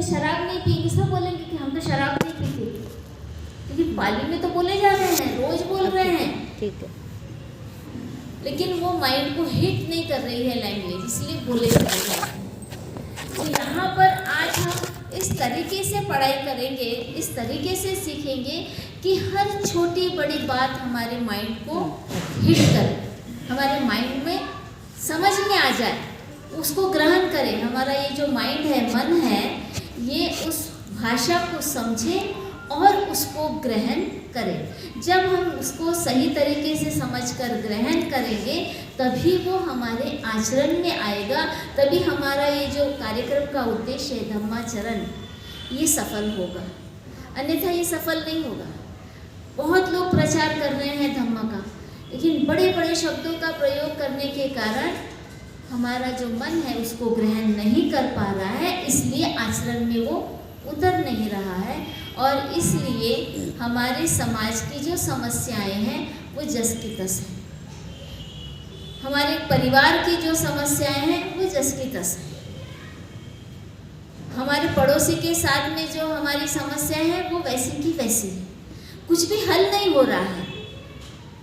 बोलेंगे शराब नहीं पिएंगे, सब बोलेंगे कि हम तो शराब नहीं पीते, लेकिन पाली में तो बोले जा रहे हैं, रोज बोल रहे हैं, ठीक है, लेकिन वो माइंड को हिट नहीं कर रही है लैंग्वेज, इसलिए बोले जा रहे हैं। तो यहाँ पर आज हम इस तरीके से पढ़ाई करेंगे, इस तरीके से सीखेंगे कि हर छोटी बड़ी बात हमारे माइंड को हिट करे, हमारे माइंड में समझ में आ जाए, उसको ग्रहण करें। हमारा ये जो माइंड है, मन है, ये उस भाषा को समझे और उसको ग्रहण करें। जब हम उसको सही तरीके से समझकर ग्रहण करेंगे तभी वो हमारे आचरण में आएगा, तभी हमारा ये जो कार्यक्रम का उद्देश्य है धम्माचरण, ये सफल होगा, अन्यथा ये सफल नहीं होगा। बहुत लोग प्रचार कर रहे हैं धम्म का, लेकिन बड़े बड़े शब्दों का प्रयोग करने के कारण हमारा जो मन है उसको ग्रहण नहीं कर पा रहा है, इसलिए आचरण में वो उतर नहीं रहा है, और इसलिए हमारे समाज की जो समस्याएं हैं वो जस की तस है, हमारे परिवार की जो समस्याएं हैं वो जस की तस है, हमारे पड़ोसी के साथ में जो हमारी समस्याएं हैं वो वैसी की वैसी है, कुछ भी हल नहीं हो रहा है,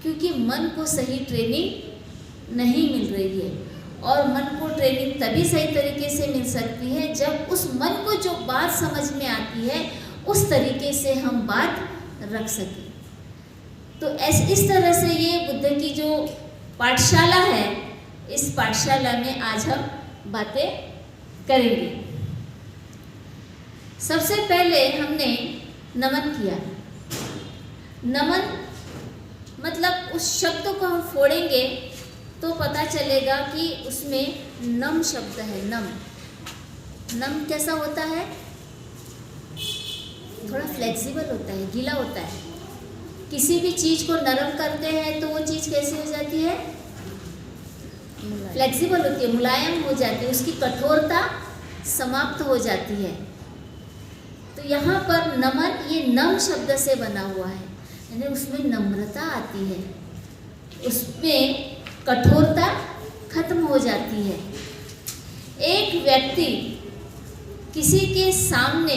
क्योंकि मन को सही ट्रेनिंग नहीं मिल रही है। और मन को ट्रेनिंग तभी सही तरीके से मिल सकती है जब उस मन को जो बात समझ में आती है उस तरीके से हम बात रख सकें। तो इस तरह से ये बुद्ध की जो पाठशाला है, इस पाठशाला में आज हम बातें करेंगे। सबसे पहले हमने नमन किया। नमन मतलब उस शब्द को हम फोड़ेंगे तो पता चलेगा कि उसमें नम शब्द है। नम, नम कैसा होता है? थोड़ा फ्लेक्सिबल होता है, गीला होता है। किसी भी चीज़ को नरम करते हैं तो वो चीज़ कैसी हो जाती है? फ्लेक्सिबल होती है, मुलायम हो जाती है, उसकी कठोरता समाप्त हो जाती है। तो यहाँ पर नमन ये नम शब्द से बना हुआ है, यानी उसमें नम्रता आती है, उसमें कठोरता खत्म हो जाती है। एक व्यक्ति किसी के सामने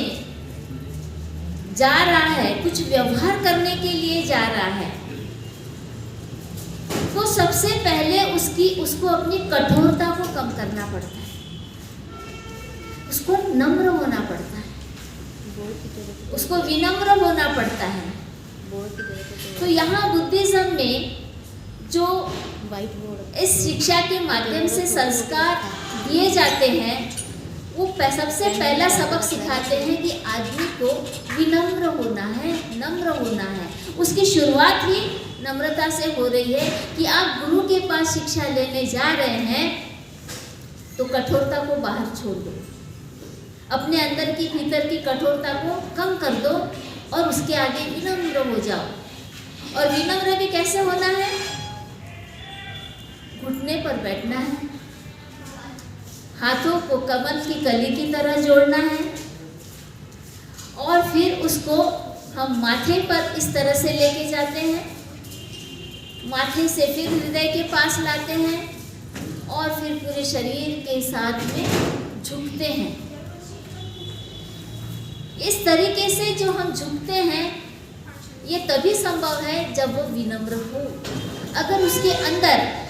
जा रहा है, कुछ व्यवहार करने के लिए जा रहा है, तो सबसे पहले उसको अपनी कठोरता को कम करना पड़ता है, उसको नम्र होना पड़ता है, उसको विनम्र होना पड़ता है। तो यहाँ बुद्धिज्म में जो इस शिक्षा के माध्यम से संस्कार दिए जाते हैं, वो सबसे पहला सबक सिखाते हैं कि आदमी को विनम्र होना है, नम्र होना है। उसकी शुरुआत ही नम्रता से हो रही है कि आप गुरु के पास शिक्षा लेने जा रहे हैं तो कठोरता को बाहर छोड़ दो, अपने अंदर की भीतर की कठोरता को कम कर दो और उसके आगे विनम्र हो जाओ। और विनम्र भी कैसे होना है? घुटने पर बैठना है, हाथों को कमल की कली की तरह जोड़ना है, और फिर उसको हम माथे पर इस तरह से लेके जाते हैं, माथे से फिर हृदय के पास लाते हैं और फिर पूरे शरीर के साथ में झुकते हैं। इस तरीके से जो हम झुकते हैं ये तभी संभव है जब वो विनम्र हो। अगर उसके अंदर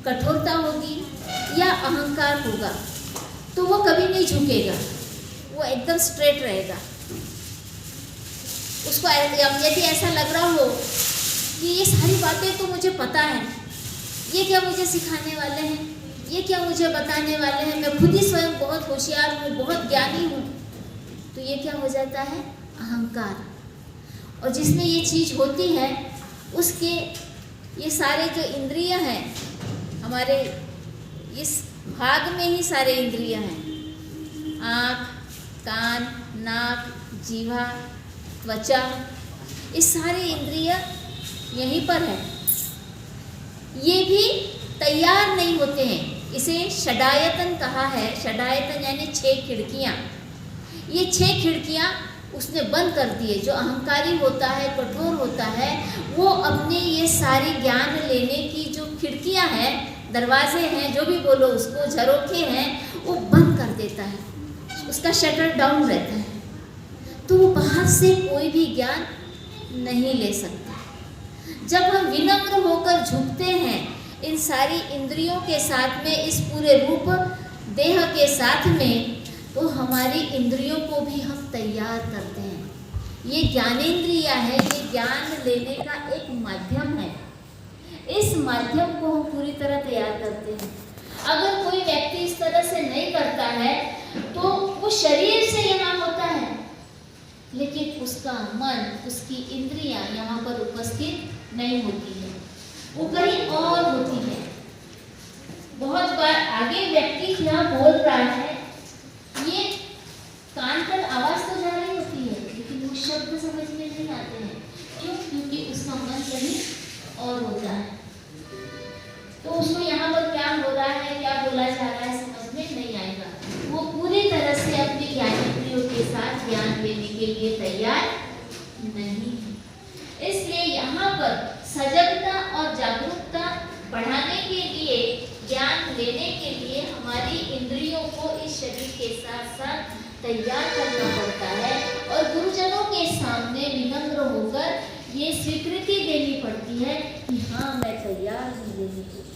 कठोरता होगी या अहंकार होगा तो वो कभी नहीं झुकेगा, वो एकदम स्ट्रेट रहेगा। उसको यदि ऐसा लग रहा हो कि ये सारी बातें तो मुझे पता है, ये क्या मुझे सिखाने वाले हैं, ये क्या मुझे बताने वाले हैं, मैं खुद ही स्वयं बहुत होशियार हूँ, बहुत ज्ञानी हूँ, तो ये क्या हो जाता है? अहंकार। और जिसमें ये चीज़ होती है उसके ये सारे जो इंद्रिय हैं, हमारे इस भाग में ही सारे इंद्रिय हैं, आँख, कान, नाक, जीवा, त्वचा, ये सारे इंद्रिय यहीं पर है। ये भी तैयार नहीं होते हैं, इसे षडायतन कहा है। षडायतन यानी 6 खिड़कियाँ। ये 6 खिड़कियाँ उसने बंद कर दिए। जो अहंकारी होता है, कठोर होता है, वो अपने ये सारी ज्ञान लेने की जो खिड़कियाँ हैं, दरवाजे हैं, जो भी बोलो उसको, झरोखे हैं, वो बंद कर देता है। उसका शटर डाउन रहता है, तो वो बाहर से कोई भी ज्ञान नहीं ले सकता। जब हम विनम्र होकर झुकते हैं इन सारी इंद्रियों के साथ में, इस पूरे रूप देह के साथ में, तो हमारी इंद्रियों को भी हम तैयार करते हैं। ये ज्ञानेंद्रिया है, ये ज्ञान लेने का एक माध्यम है। इस माध्यम को हम पूरी तरह तैयार करते हैं। अगर कोई व्यक्ति इस तरह से नहीं करता है तो वो शरीर से यहाँ होता है, लेकिन उसका मन, उसकी इंद्रियां यहाँ पर उपस्थित नहीं होती है, वो कहीं और होती है। बहुत बार आगे व्यक्ति क्या बोल रहा है, ये कान पर आवाज तो जा रही होती है, लेकिन वो शब्द समझ में नहीं आते हैं। क्यों? क्योंकि उसका मन कहीं और होता है। तो उसको यहाँ पर क्या हो रहा है, क्या बोला जा रहा है, समझ में नहीं आएगा। वो पूरी तरह से अपने ज्ञानेंद्रियों के साथ ज्ञान लेने के लिए तैयार नहीं है। इसलिए यहाँ पर सजगता और जागरूकता बढ़ाने के लिए, ज्ञान लेने के लिए हमारी इंद्रियों को इस शरीर के साथ साथ तैयार करना पड़ता है और गुरुजनों के सामने विनम्र होकर ये स्वीकृति देनी पड़ती है कि हाँ, मैं तैयार हूँ लेने के लिए।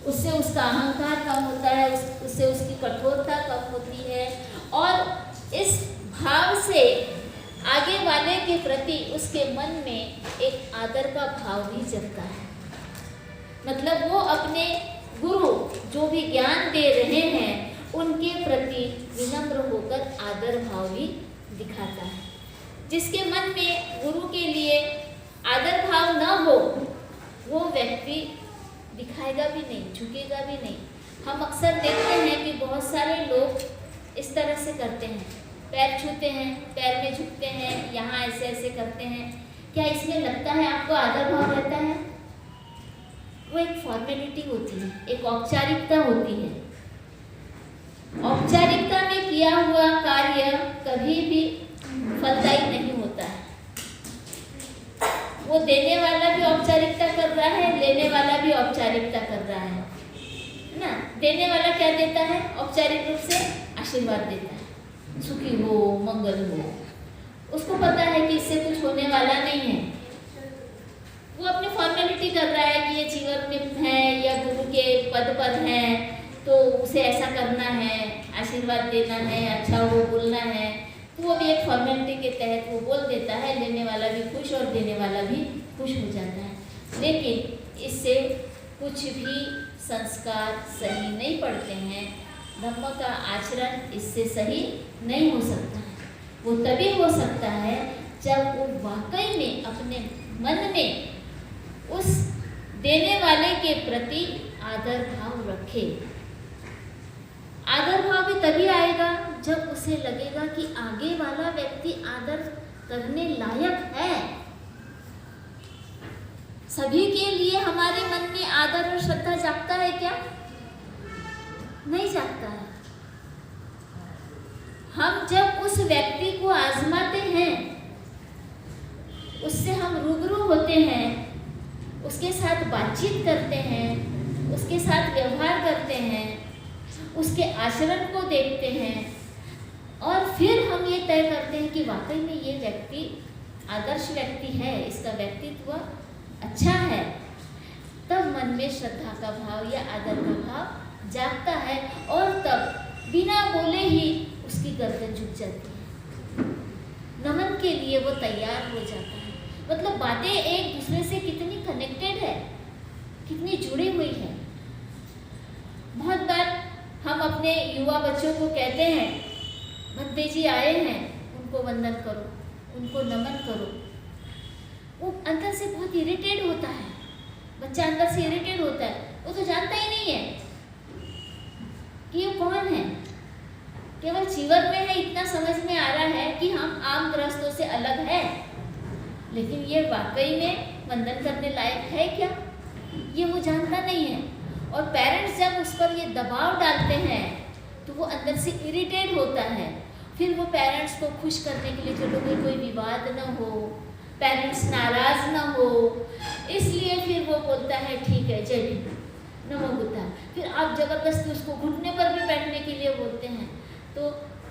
उससे उसका अहंकार कम होता है, उससे उसकी कठोरता कम होती है और इस भाव से आगे वाले के प्रति उसके मन में एक आदर का भाव भी जगता है। मतलब वो अपने गुरु जो भी ज्ञान दे रहे हैं उनके प्रति विनम्र होकर आदर भाव भी दिखाता है। जिसके मन में गुरु के लिए आदर भाव न हो, वो व्यक्ति दिखाएगा भी नहीं, झुकेगा भी नहीं। हम अक्सर देखते हैं कि बहुत सारे लोग इस तरह से करते हैं, पैर छूते हैं, पैर में झुकते हैं, यहाँ ऐसे ऐसे करते हैं। क्या इसमें लगता है आपको आदर भाव रहता है? वो एक फॉर्मेलिटी होती है, एक औपचारिकता होती है। औपचारिकता में किया हुआ कार्य कभी भी फलदायी नहीं होता है। वो देने वाला भी औपचारिकता कर रहा है, लेने वाला भी औपचारिकता कर रहा है ना। देने वाला क्या देता है? औपचारिक रूप से आशीर्वाद देता है, सुखी हो, मंगल हो। उसको पता है कि इससे कुछ होने वाला नहीं है। वो अपनी फॉर्मेलिटी कर रहा है कि ये जीवन में है या गुरु के पद पर है तो उसे ऐसा करना है, आशीर्वाद देना है, अच्छा वो बोलना है। तो वो भी एक फॉर्मेलिटी के तहत वो बोल देता है, लेने वाला भी खुश और देने वाला भी खुश हो जाता है। लेकिन इससे कुछ भी संस्कार सही नहीं पड़ते हैं, धम्म का आचरण इससे सही नहीं हो सकता है। वो तभी हो सकता है जब वो वाकई में अपने मन में उस देने वाले के प्रति आदर भाव रखे। आदर भाव भी तभी आएगा जब उसे लगेगा कि आगे वाला व्यक्ति आदर करने लायक है। सभी के लिए हमारे मन में आदर और श्रद्धा जागता है क्या? नहीं जागता है। हम जब उस व्यक्ति को आजमाते हैं, उससे हम रूबरू होते हैं, उसके साथ बातचीत करते हैं, उसके साथ व्यवहार करते हैं, उसके आचरण को देखते हैं और फिर हम ये तय करते हैं कि वाकई में ये व्यक्ति आदर्श व्यक्ति है, इसका व्यक्तित्व अच्छा है, तब मन में श्रद्धा का भाव या आदर का भाव जागता है और तब बिना बोले ही उसकी गर्दन झुक जाती है, नमन के लिए वो तैयार हो जाता है। मतलब बातें एक दूसरे से कितनी कनेक्टेड है, कितनी जुड़ी हुई है। बहुत बार हम अपने युवा बच्चों को कहते हैं, भद्दे जी आए हैं, उनको वंदन करो, उनको नमन करो। वो अंदर से बहुत इरिटेट होता है, बच्चा अंदर से इरिटेट होता है। वो तो जानता ही नहीं है कि ये कौन है, केवल जीवन में है इतना समझ में आ रहा है कि हम आम गृहस्थों से अलग है, लेकिन ये वाकई में वंदन करने लायक है क्या, ये वो जानता नहीं है। और पेरेंट्स जब उस पर ये दबाव डालते हैं तो वो अंदर से इरिटेट होता है। फिर वो पेरेंट्स को खुश करने के लिए, चलो भाई कोई विवाद ना हो, पेरेंट्स नाराज ना हो, इसलिए फिर वो बोलता है ठीक है जय भीम, नमो बुद्धा। फिर आप जबरदस्ती उसको घुटने पर भी बैठने के लिए बोलते हैं, तो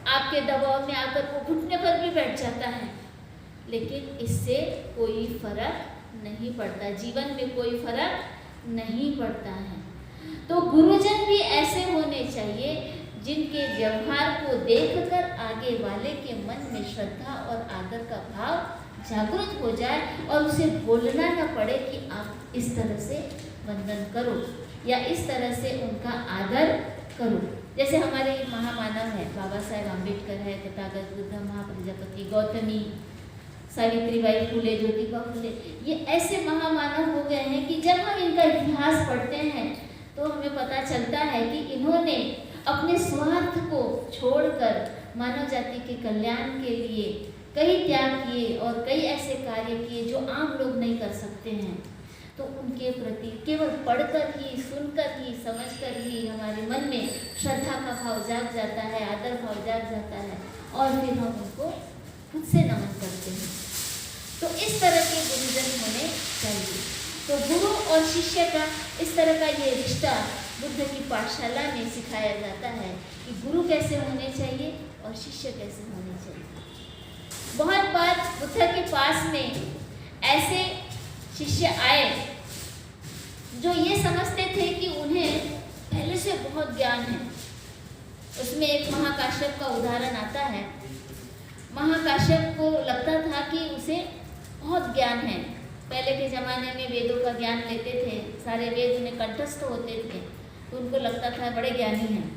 आपके दबाव में आकर वो घुटने पर भी बैठ जाता है, लेकिन इससे कोई फर्क नहीं पड़ता, जीवन में कोई फर्क नहीं पड़ता है। तो गुरुजन भी ऐसे होने चाहिए जिनके व्यवहार को देखकर आगे वाले के मन में श्रद्धा और आदर का भाव जागृत हो जाए और उसे बोलना न पड़े कि आप इस तरह से वंदन करो या इस तरह से उनका आदर करो। जैसे हमारे महामानव है, बाबा साहेब अम्बेडकर है, तथागत बुद्ध, महाप्रजापति, गौतमी, सावित्रीबाई फुले, ज्योतिबा फुले, ये ऐसे महामानव हो गए हैं कि जब हम इनका इतिहास पढ़ते हैं तो हमें पता चलता है कि इन्होंने अपने स्वार्थ को छोड़कर मानव जाति के कल्याण के लिए कई त्याग किए और कई ऐसे कार्य किए जो आम लोग नहीं कर सकते हैं। तो उनके प्रति केवल पढ़कर ही, सुनकर ही, समझकर ही हमारे मन में श्रद्धा का भाव जाग जाता है, आदर भाव जाग जाता है और फिर हम उनको खुद से नमन करते हैं। तो इस तरह के गुरुजन होने चाहिए। तो गुरु और शिष्य का इस तरह का ये रिश्ता बुद्ध की पाठशाला में सिखाया जाता है कि गुरु कैसे होने चाहिए और शिष्य कैसे होने चाहिए। बहुत बार बुद्ध के पास में ऐसे शिष्य आए जो ये समझते थे कि उन्हें पहले से बहुत ज्ञान है। उसमें एक महाकाश्यप का उदाहरण आता है। महाकाश्यप को लगता था कि उसे बहुत ज्ञान है, पहले के ज़माने में वेदों का ज्ञान लेते थे, सारे वेद उन्हें कंठस्थ होते थे, तो उनको लगता था बड़े ज्ञानी हैं।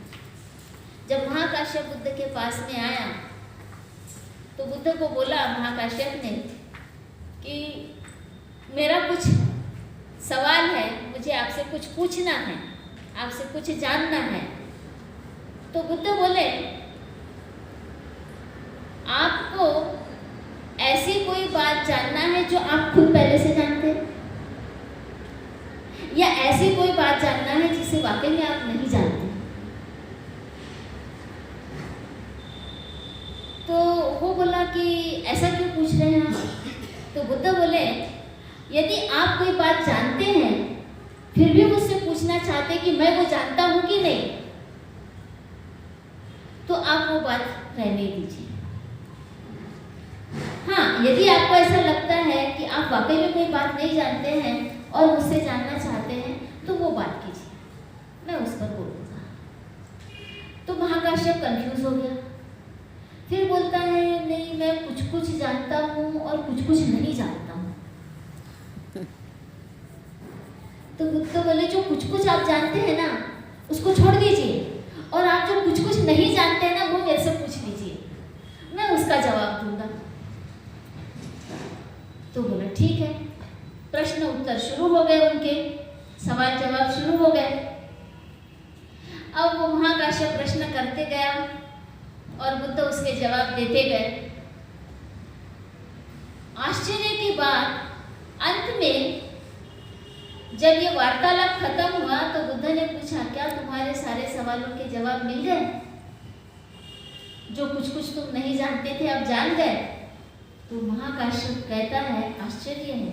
जब महाकाश्यप बुद्ध के पास में आया तो बुद्ध को बोला महाकाश्यप ने कि मेरा कुछ सवाल है, मुझे आपसे कुछ पूछना है, आपसे कुछ जानना है। तो बुद्ध बोले आपको ऐसी कोई बात जानना है जो आप खुद पहले से जानते हैं, या ऐसी कोई बात जानना है जिसे वाकई में आप नहीं जानते? तो वो बोला कि ऐसा क्यों पूछ रहे हैं आप? तो बुद्ध बोले यदि आप कोई बात जानते हैं फिर भी मुझसे पूछना चाहते कि मैं वो जानता हूं कि नहीं, तो आप वो बात रहने दीजिए। हाँ, यदि आपको ऐसा लगता है कि आप वाकई में कोई बात नहीं जानते हैं और मुझसे जानना चाहते हैं तो वो बात कीजिए, मैं उस पर बोलूँगा। तो महाकाश्यप कंफ्यूज हो गया, फिर बोलता है नहीं मैं कुछ कुछ जानता हूँ और कुछ कुछ नहीं जानता हूँ। तो बुद्ध बोले जो कुछ कुछ आप जानते हैं ना उसको छोड़ दीजिए और आप जो कुछ कुछ नहीं जानते हैं ना वो मेरे से पूछ लीजिए, मैं उसका जवाब दूंगा। तो बोला ठीक है। प्रश्न उत्तर शुरू हो गए, उनके सवाल जवाब शुरू हो गए। अब वो महाकाश्यप प्रश्न करते गया और बुद्ध उसके जवाब देते गए। आश्चर्य की बात अंत में जब ये वार्तालाप खत्म हुआ तो बुद्ध ने पूछा क्या तुम्हारे सारे सवालों के जवाब मिल गए? जो कुछ कुछ तुम नहीं जानते थे अब जान गए? तो महाकाश्यप कहता है आश्चर्य है,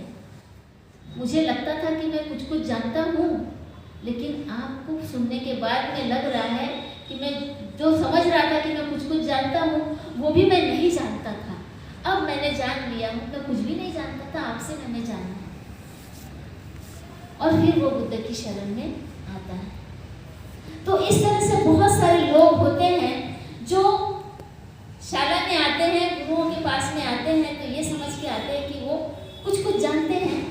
मुझे लगता था कि मैं कुछ कुछ जानता हूँ, लेकिन आपको सुनने के बाद में लग रहा है कि मैं जो समझ रहा था कि मैं कुछ कुछ जानता हूँ वो भी मैं नहीं जानता था। अब मैंने जान लिया हूँ, मैं कुछ भी नहीं जानता था, आपसे मैंने जाना है। और फिर वो बुद्ध की शरण में आता है। तो इस तरह से बहुत सारे लोग होते हैं जो शाला में आते हैं, गुरुओं के पास में आते हैं तो ये समझ के आते हैं कि वो कुछ कुछ जानते हैं,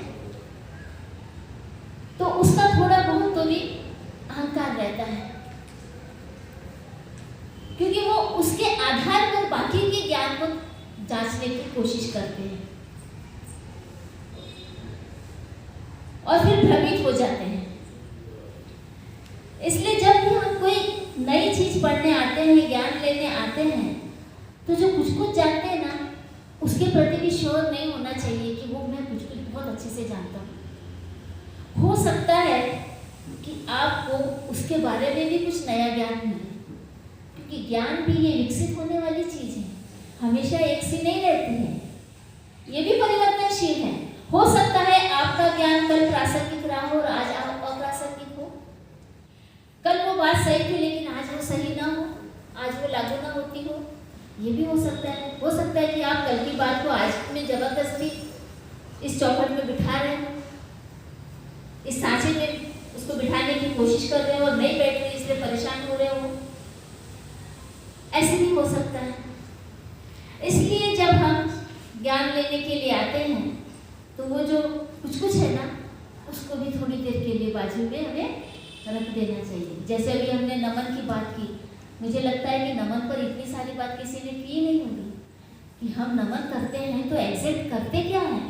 तो उसका थोड़ा बहुत तो भी अहंकार रहता है, क्योंकि वो उसके आधार पर बाकी के ज्ञान को जांचने की कोशिश करते हैं और फिर भ्रमित हो जाते हैं। इसलिए जब भी हम कोई नई चीज पढ़ने आते हैं, ज्ञान लेने आते हैं, तो जो कुछ कुछ जानते हैं ना उसके प्रति भी श्योर नहीं होना चाहिए कि वो मैं कुछ कुछ बहुत अच्छे से जानता हूँ। हो सकता है कि आपको उसके बारे में भी कुछ नया ज्ञान मिले, क्योंकि ज्ञान भी ये विकसित होने वाली चीज है, हमेशा एक सी नहीं रहती है, ये भी परिवर्तनशील है। हो सकता है आपका ज्ञान कल प्रासंगिक रहा हो और आज आप अप्रासंगिक हो, बात सही थी लेकिन आज वो सही ना हो, आज वो लागू ना होती हो, ये भी हो सकता है। हो सकता है कि आप कल की बात को आज में जबरदस्ती इस चौखट में बिठा रहे हो, इस सांचे में उसको बिठाने की कोशिश कर रहे हो और नहीं बैठ रही इसलिए परेशान हो रहे हो, ऐसे भी हो सकता है। इसलिए जब हम ज्ञान लेने के लिए आते हैं तो वो जो कुछ है ना, उसको भी थोड़ी देर के लिए बाजू में हमें रख देना चाहिए। जैसे अभी हमने नमन की बात की, मुझे लगता है कि नमन पर इतनी सारी बात किसी ने की नहीं होगी कि हम नमन करते हैं तो एग्जैक्ट करते क्या है।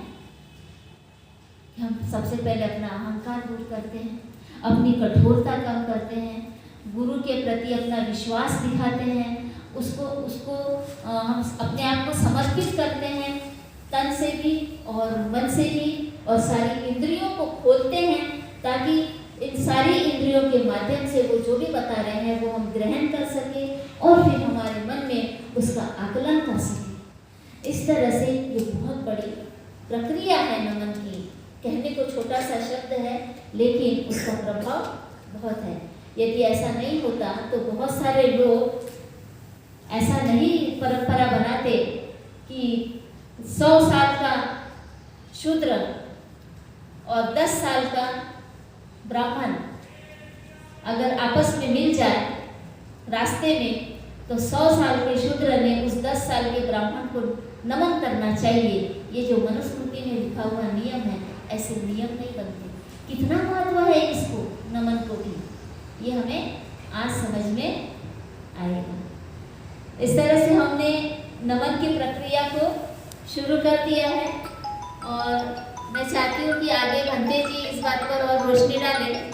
हम सबसे पहले अपना अहंकार दूर करते हैं, अपनी कठोरता कम करते हैं, गुरु के प्रति अपना विश्वास दिखाते हैं, उसको हम अपने आप को समर्पित करते हैं, तन से भी और मन से भी, और सारी इंद्रियों को खोलते हैं ताकि इन सारी इंद्रियों के माध्यम से वो जो भी बता रहे हैं वो हम ग्रहण कर सकें और फिर हमारे मन में उसका आकलन कर सकें। इस तरह से ये बहुत बड़ी प्रक्रिया है नमन की। कहने को छोटा सा शब्द है लेकिन उसका प्रभाव बहुत है। यदि ऐसा नहीं होता तो बहुत सारे लोग ऐसा नहीं परंपरा बनाते कि 100 साल का शूद्र और 10 साल का ब्राह्मण अगर आपस में मिल जाए रास्ते में तो 100 साल के शूद्र ने उस 10 साल के ब्राह्मण को नमन करना चाहिए। ये जो मनुस्मृति में लिखा हुआ नियम है, ऐसे नियम नहीं बनते। कितना महत्व है इसको, नमन को भी, ये हमें आज समझ में आएगा। इस तरह से हमने नमन की प्रक्रिया को शुरू कर दिया है और मैं चाहती हूँ कि आगे भंते जी इस बात पर और रोशनी डालें।